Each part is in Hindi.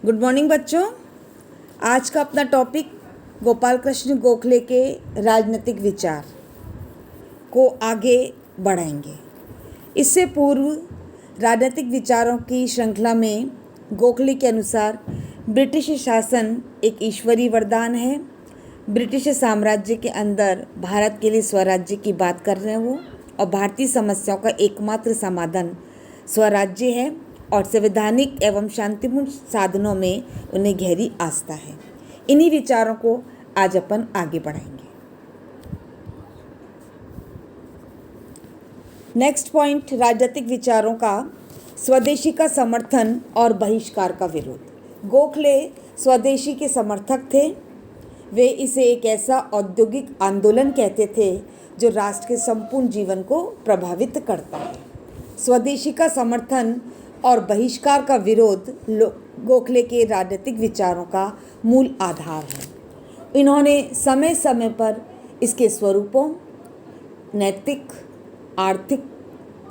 गुड मॉर्निंग बच्चों। आज का अपना टॉपिक गोपाल कृष्ण गोखले के राजनीतिक विचार को आगे बढ़ाएंगे। इससे पूर्व राजनीतिक विचारों की श्रृंखला में गोखले के अनुसार ब्रिटिश शासन एक ईश्वरीय वरदान है। ब्रिटिश साम्राज्य के अंदर भारत के लिए स्वराज्य की बात कर रहे हैं वो, और भारतीय समस्याओं का एकमात्र समाधान स्वराज्य है और संवैधानिक एवं शांतिपूर्ण साधनों में उन्हें गहरी आस्था है। इन्हीं विचारों को आज अपन आगे बढ़ाएंगे। नेक्स्ट पॉइंट, राजनीतिक विचारों का स्वदेशी का समर्थन और बहिष्कार का विरोध। गोखले स्वदेशी के समर्थक थे। वे इसे एक ऐसा औद्योगिक आंदोलन कहते थे जो राष्ट्र के संपूर्ण जीवन को प्रभावित करता है। स्वदेशी का समर्थन और बहिष्कार का विरोध गोखले के राजनीतिक विचारों का मूल आधार है। इन्होंने समय समय पर इसके स्वरूपों, नैतिक, आर्थिक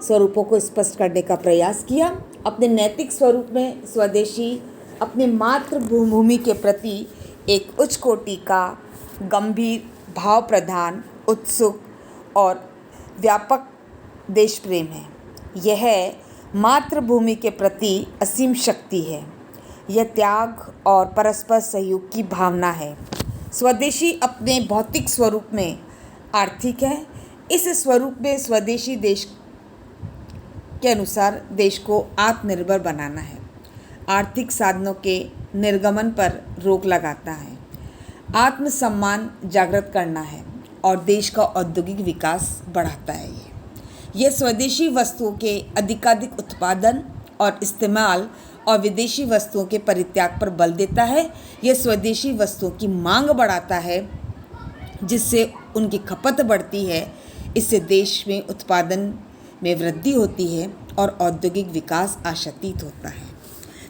स्वरूपों को स्पष्ट करने का प्रयास किया। अपने नैतिक स्वरूप में स्वदेशी अपनी मातृभूमि के प्रति एक उच्च कोटि का गंभीर, भाव प्रधान, उत्सुक और व्यापक देश प्रेम है। यह मातृभूमि के प्रति असीम शक्ति है। यह त्याग और परस्पर सहयोग की भावना है। स्वदेशी अपने भौतिक स्वरूप में आर्थिक है। इस स्वरूप में स्वदेशी देश के अनुसार देश को आत्मनिर्भर बनाना है, आर्थिक साधनों के निर्गमन पर रोक लगाता है, आत्मसम्मान जागृत करना है और देश का औद्योगिक विकास बढ़ाता है। यह स्वदेशी वस्तुओं के अधिकाधिक उत्पादन और इस्तेमाल और विदेशी वस्तुओं के परित्याग पर बल देता है। यह स्वदेशी वस्तुओं की मांग बढ़ाता है, जिससे उनकी खपत बढ़ती है। इससे देश में उत्पादन में वृद्धि होती है और औद्योगिक विकास आशातीत होता है।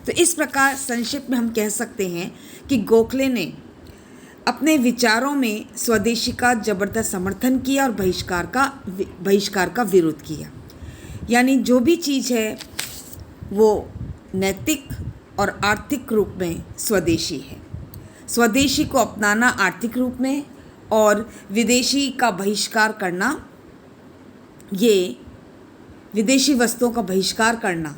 तो इस प्रकार संक्षिप्त में हम कह सकते हैं कि गोखले ने अपने विचारों में स्वदेशी का जबरदस्त समर्थन किया और बहिष्कार का विरोध किया। यानी जो भी चीज़ है वो नैतिक और आर्थिक रूप में स्वदेशी है। स्वदेशी को अपनाना आर्थिक रूप में और विदेशी का बहिष्कार करना, ये विदेशी वस्तुओं का बहिष्कार करना,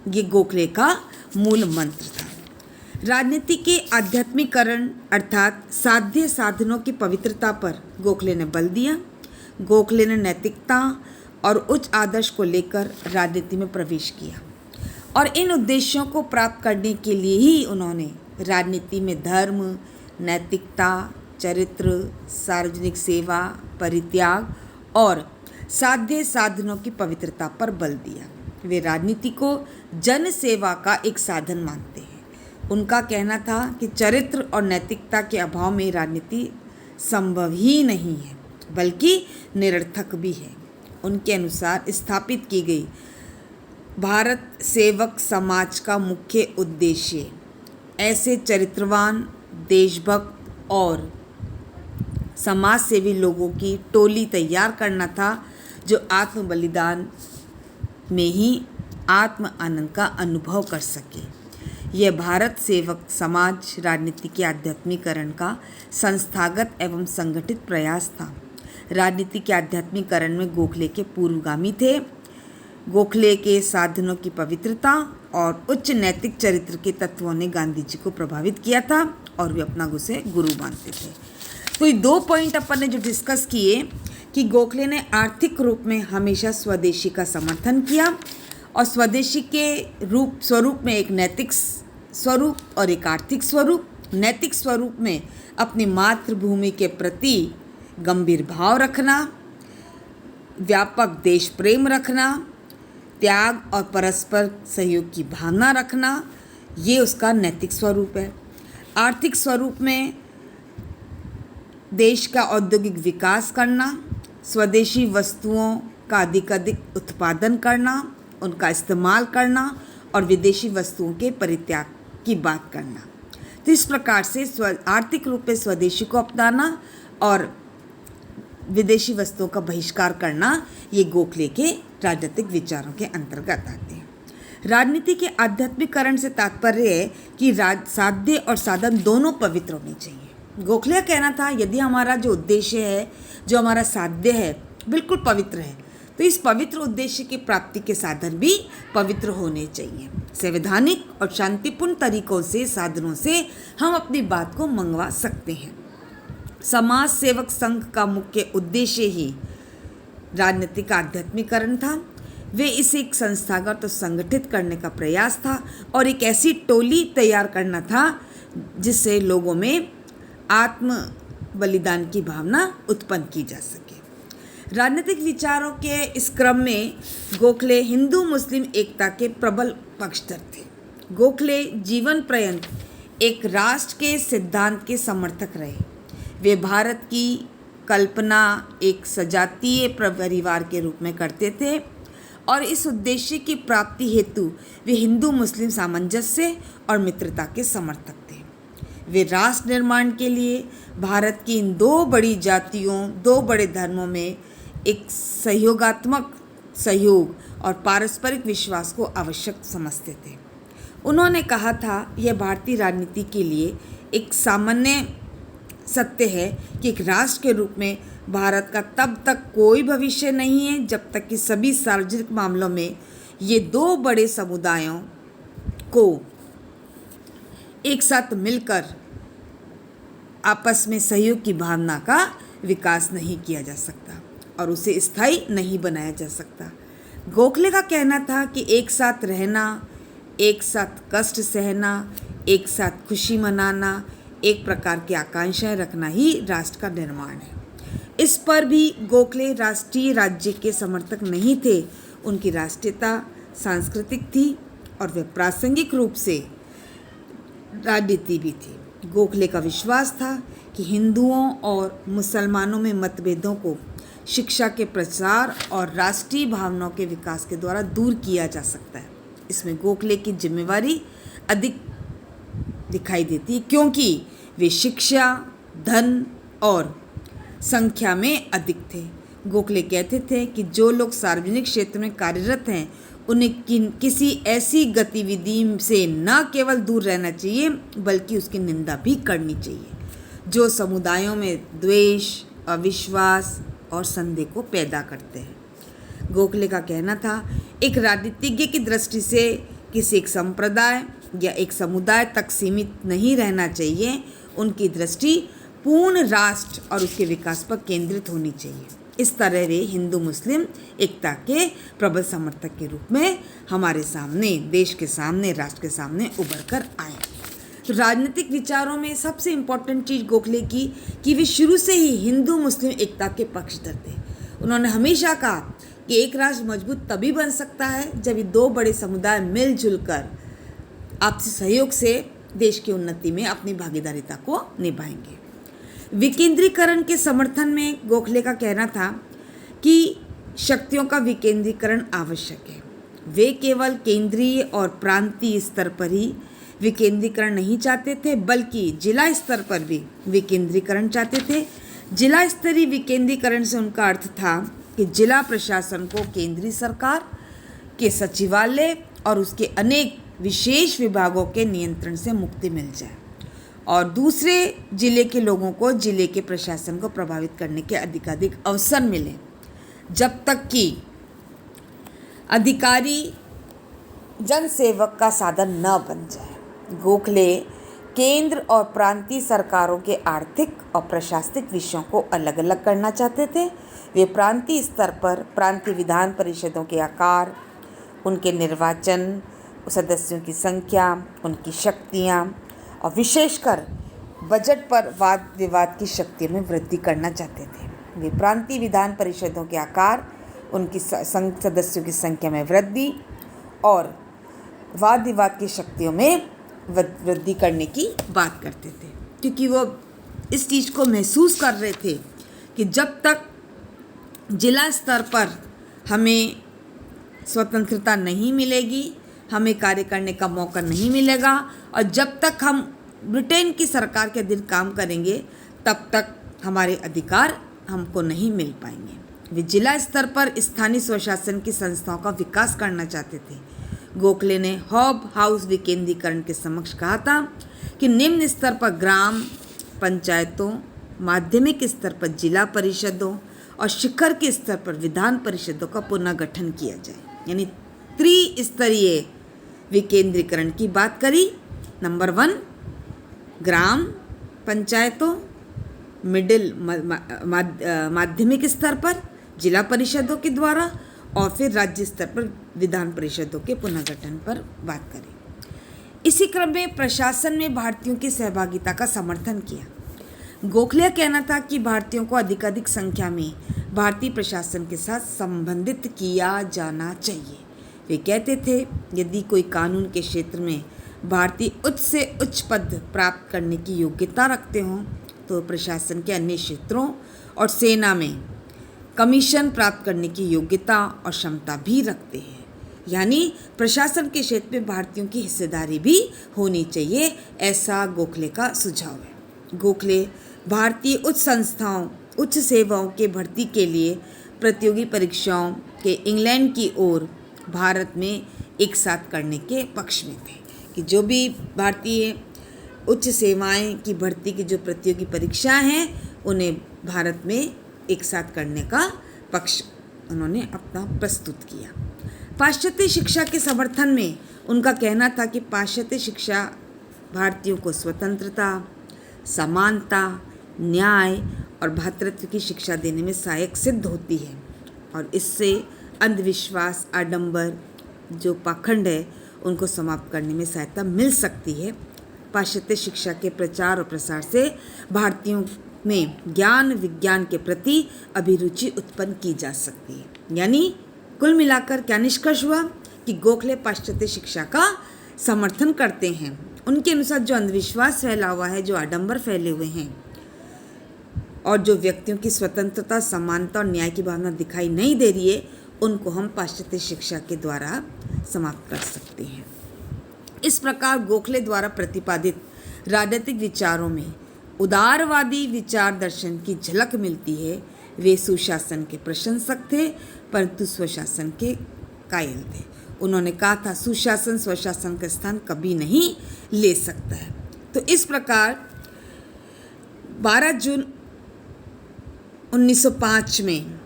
ये गोखले का मूल मंत्र था। राजनीति के आध्यात्मिकरण अर्थात साध्य साधनों की पवित्रता पर गोखले ने बल दिया। गोखले ने नैतिकता और उच्च आदर्श को लेकर राजनीति में प्रवेश किया और इन उद्देश्यों को प्राप्त करने के लिए ही उन्होंने राजनीति में धर्म, नैतिकता, चरित्र, सार्वजनिक सेवा, परित्याग और साध्य साधनों की पवित्रता पर बल दिया। वे राजनीति को जन सेवा का एक साधन मानते हैं। उनका कहना था कि चरित्र और नैतिकता के अभाव में राजनीति संभव ही नहीं है, बल्कि निरर्थक भी है। उनके अनुसार स्थापित की गई भारत सेवक समाज का मुख्य उद्देश्य ऐसे चरित्रवान, देशभक्त और समाज सेवी लोगों की टोली तैयार करना था जो आत्म बलिदान में ही आत्म आनंद का अनुभव कर सके। यह भारत सेवक समाज राजनीति के आध्यात्मिकरण का संस्थागत एवं संगठित प्रयास था। राजनीति के आध्यात्मिकरण में गोखले के पूर्वगामी थे। गोखले के साधनों की पवित्रता और उच्च नैतिक चरित्र के तत्वों ने गांधी जी को प्रभावित किया था और वे अपना उसे गुरु मानते थे। तो ये 2 पॉइंट अपन ने जो डिस्कस किए कि गोखले ने आर्थिक रूप में हमेशा स्वदेशी का समर्थन किया और स्वदेशी के स्वरूप में एक नैतिक स्वरूप और एक आर्थिक स्वरूप। नैतिक स्वरूप में अपनी मातृभूमि के प्रति गंभीर भाव रखना, व्यापक देश प्रेम रखना, त्याग और परस्पर सहयोग की भावना रखना, ये उसका नैतिक स्वरूप है। आर्थिक स्वरूप में देश का औद्योगिक विकास करना, स्वदेशी वस्तुओं का अधिकाधिक उत्पादन करना, उनका इस्तेमाल करना और विदेशी वस्तुओं के परित्याग की बात करना। तो इस प्रकार से आर्थिक रूप में स्वदेशी को अपनाना और विदेशी वस्तुओं का बहिष्कार करना, ये गोखले के राजनीतिक विचारों के अंतर्गत आते हैं। राजनीति के आध्यात्मिकरण से तात्पर्य है कि साध्य और साधन दोनों पवित्र होने चाहिए। गोखले का कहना था यदि हमारा जो उद्देश्य है, जो हमारा साध्य है बिल्कुल पवित्र है, तो इस पवित्र उद्देश्य की प्राप्ति के साधन भी पवित्र होने चाहिए। संवैधानिक और शांतिपूर्ण तरीकों से, साधनों से हम अपनी बात को मंगवा सकते हैं। समाज सेवक संघ का मुख्य उद्देश्य ही राजनीतिक आध्यात्मिकरण था। वे इसे एक संस्थागत और संगठित करने का प्रयास था और एक ऐसी टोली तैयार करना था जिससे लोगों में आत्म बलिदान की भावना उत्पन्न की जा सके। राजनीतिक विचारों के इस क्रम में गोखले हिंदू मुस्लिम एकता के प्रबल पक्षधर थे। गोखले जीवन पर्यंत एक राष्ट्र के सिद्धांत के समर्थक रहे। वे भारत की कल्पना एक सजातीय परिवार के रूप में करते थे और इस उद्देश्य की प्राप्ति हेतु वे हिंदू मुस्लिम सामंजस्य और मित्रता के समर्थक थे। वे राष्ट्र निर्माण के लिए भारत की इन दो बड़ी जातियों, दो बड़े धर्मों में एक सहयोगात्मक सहयोग और पारस्परिक विश्वास को आवश्यक समझते थे। उन्होंने कहा था यह भारतीय राजनीति के लिए एक सामान्य सत्य है कि एक राष्ट्र के रूप में भारत का तब तक कोई भविष्य नहीं है जब तक कि सभी सार्वजनिक मामलों में ये दो बड़े समुदायों को एक साथ मिलकर आपस में सहयोग की भावना का विकास नहीं किया जा सकता और उसे स्थायी नहीं बनाया जा सकता। गोखले का कहना था कि एक साथ रहना, एक साथ कष्ट सहना, एक साथ खुशी मनाना, एक प्रकार की आकांक्षाएं रखना ही राष्ट्र का निर्माण है। इस पर भी गोखले राष्ट्रीय राज्य के समर्थक नहीं थे। उनकी राष्ट्रीयता सांस्कृतिक थी और वे प्रासंगिक रूप से राजनीति भी थी। गोखले का विश्वास था कि हिंदुओं और मुसलमानों में मतभेदों को शिक्षा के प्रसार और राष्ट्रीय भावनाओं के विकास के द्वारा दूर किया जा सकता है। इसमें गोखले की जिम्मेवारी अधिक दिखाई देती है क्योंकि वे शिक्षा, धन और संख्या में अधिक थे। गोखले कहते थे कि जो लोग सार्वजनिक क्षेत्र में कार्यरत हैं उन्हें किसी ऐसी गतिविधि से न केवल दूर रहना चाहिए बल्कि उसकी निंदा भी करनी चाहिए जो समुदायों में द्वेष, अविश्वास और संदेह को पैदा करते हैं। गोखले का कहना था एक राजनीतिज्ञ की दृष्टि से किसी एक संप्रदाय या एक समुदाय तक सीमित नहीं रहना चाहिए। उनकी दृष्टि पूर्ण राष्ट्र और उसके विकास पर केंद्रित होनी चाहिए। इस तरह वे हिंदू मुस्लिम एकता के प्रबल समर्थक के रूप में हमारे सामने, देश के सामने, राष्ट्र के सामने उभर कर आए। तो राजनीतिक विचारों में सबसे इम्पोर्टेंट चीज़ गोखले की कि वे शुरू से ही हिंदू मुस्लिम एकता के पक्षधर थे। उन्होंने हमेशा कहा कि एक राष्ट्र मजबूत तभी बन सकता है जब ये दो बड़े समुदाय मिलजुल कर आपसी सहयोग से देश की उन्नति में अपनी भागीदारिता को निभाएंगे। विकेंद्रीकरण के समर्थन में गोखले का कहना था कि शक्तियों का विकेंद्रीकरण आवश्यक है। वे केवल केंद्रीय और प्रांतीय स्तर पर ही विकेंद्रीकरण नहीं चाहते थे बल्कि जिला स्तर पर भी विकेंद्रीकरण चाहते थे। जिला स्तरीय विकेंद्रीकरण से उनका अर्थ था कि जिला प्रशासन को केंद्रीय सरकार के सचिवालय और उसके अनेक विशेष विभागों के नियंत्रण से मुक्ति मिल जाए और दूसरे जिले के लोगों को जिले के प्रशासन को प्रभावित करने के अधिकाधिक अवसर मिले जब तक कि अधिकारी जनसेवक का साधन न बन जाए। गोखले केंद्र और प्रांतीय सरकारों के आर्थिक और प्रशासनिक विषयों को अलग अलग करना चाहते थे। वे प्रांतीय स्तर पर प्रांतीय विधान परिषदों के आकार, उनके निर्वाचन, सदस्यों की संख्या, उनकी शक्तियाँ और विशेषकर बजट पर वाद विवाद की शक्ति में वृद्धि करना चाहते थे। वे प्रांतीय विधान परिषदों के आकार, उनकी सदस्यों की संख्या में वृद्धि और वाद विवाद की शक्तियों में वृद्धि करने की बात करते थे क्योंकि वो इस चीज़ को महसूस कर रहे थे कि जब तक जिला स्तर पर हमें स्वतंत्रता नहीं मिलेगी, हमें कार्य करने का मौका नहीं मिलेगा और जब तक हम ब्रिटेन की सरकार के अधीन काम करेंगे तब तक हमारे अधिकार हमको नहीं मिल पाएंगे। वे जिला स्तर पर स्थानीय स्वशासन की संस्थाओं का विकास करना चाहते थे। गोखले ने हॉब हाउस विकेंद्रीकरण के समक्ष कहा था कि निम्न स्तर पर ग्राम पंचायतों, माध्यमिक स्तर पर जिला परिषदों और शिखर के स्तर पर विधान परिषदों का पुनर्गठन किया जाए। यानी त्रिस्तरीय विकेंद्रीकरण की बात करी। नंबर 1 ग्राम पंचायतों, मिडिल माध्यमिक स्तर पर जिला परिषदों के द्वारा और फिर राज्य स्तर पर विधान परिषदों के पुनर्गठन पर बात करें। इसी क्रम में प्रशासन में भारतीयों की सहभागिता का समर्थन किया। गोखले का कहना था कि भारतीयों को अधिकाधिक संख्या में भारतीय प्रशासन के साथ संबंधित किया जाना चाहिए। वे कहते थे यदि कोई कानून के क्षेत्र में भारतीय उच्च से उच्च पद प्राप्त करने की योग्यता रखते हों तो प्रशासन के अन्य क्षेत्रों और सेना में कमीशन प्राप्त करने की योग्यता और क्षमता भी रखते हैं। यानी प्रशासन के क्षेत्र में भारतीयों की हिस्सेदारी भी होनी चाहिए, ऐसा गोखले का सुझाव है। गोखले भारतीय उच्च संस्थाओं, उच्च सेवाओं के भर्ती के लिए प्रतियोगी परीक्षाओं के इंग्लैंड की ओर भारत में एक साथ करने के पक्ष में थे कि जो भी भारतीय उच्च सेवाएं की भर्ती की जो प्रतियोगी परीक्षाएं हैं उन्हें भारत में एक साथ करने का पक्ष उन्होंने अपना प्रस्तुत किया। पाश्चात्य शिक्षा के समर्थन में उनका कहना था कि पाश्चात्य शिक्षा भारतीयों को स्वतंत्रता, समानता, न्याय और भ्रातृत्व की शिक्षा देने में सहायक सिद्ध होती है और इससे अंधविश्वास, आडंबर, जो पाखंड है उनको समाप्त करने में सहायता मिल सकती है। पाश्चात्य शिक्षा के प्रचार और प्रसार से भारतीयों में ज्ञान विज्ञान के प्रति अभिरुचि उत्पन्न की जा सकती है। यानी कुल मिलाकर क्या निष्कर्ष हुआ कि गोखले पाश्चात्य शिक्षा का समर्थन करते हैं। उनके अनुसार जो अंधविश्वास फैला हुआ है, जो आडंबर फैले हुए हैं और जो व्यक्तियों की स्वतंत्रता, समानता और न्याय की भावना दिखाई नहीं दे रही है, उनको हम पाश्चात्य शिक्षा के द्वारा समाप्त कर सकते हैं। इस प्रकार गोखले द्वारा प्रतिपादित राजनीतिक विचारों में उदारवादी विचार दर्शन की झलक मिलती है। वे सुशासन के प्रशंसक थे परंतु स्वशासन के कायल थे। उन्होंने कहा था सुशासन स्वशासन का स्थान कभी नहीं ले सकता है। तो इस प्रकार 12 जून 1905 में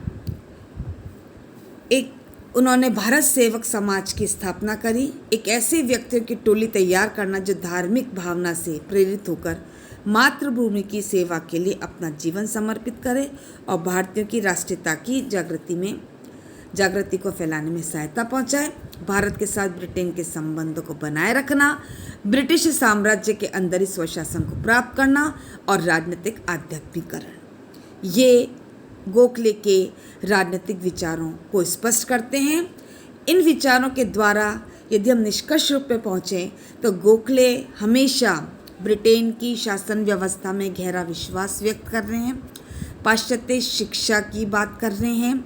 उन्होंने भारत सेवक समाज की स्थापना करी। एक ऐसे व्यक्तियों की टोली तैयार करना जो धार्मिक भावना से प्रेरित होकर मातृभूमि की सेवा के लिए अपना जीवन समर्पित करे और भारतीयों की राष्ट्रीयता की जागृति को फैलाने में सहायता पहुंचाए। भारत के साथ ब्रिटेन के संबंधों को बनाए रखना, ब्रिटिश साम्राज्य के अंदर ही स्वशासन को प्राप्त करना और राजनीतिक आध्यात्मिकरण, ये गोखले के राजनीतिक विचारों को स्पष्ट करते हैं। इन विचारों के द्वारा यदि हम निष्कर्ष रूप में पहुँचें तो गोखले हमेशा ब्रिटेन की शासन व्यवस्था में गहरा विश्वास व्यक्त कर रहे हैं, पाश्चात्य शिक्षा की बात कर रहे हैं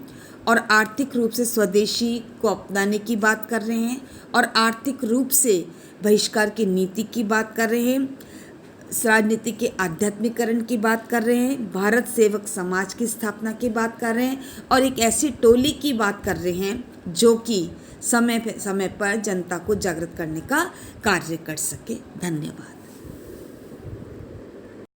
और आर्थिक रूप से स्वदेशी को अपनाने की बात कर रहे हैं और आर्थिक रूप से बहिष्कार की नीति की बात कर रहे हैं, राजनीति के आध्यात्मिकरण की बात कर रहे हैं, भारत सेवक समाज की स्थापना की बात कर रहे हैं और एक ऐसी टोली की बात कर रहे हैं जो कि समय पर जनता को जागृत करने का कार्य कर सके। धन्यवाद।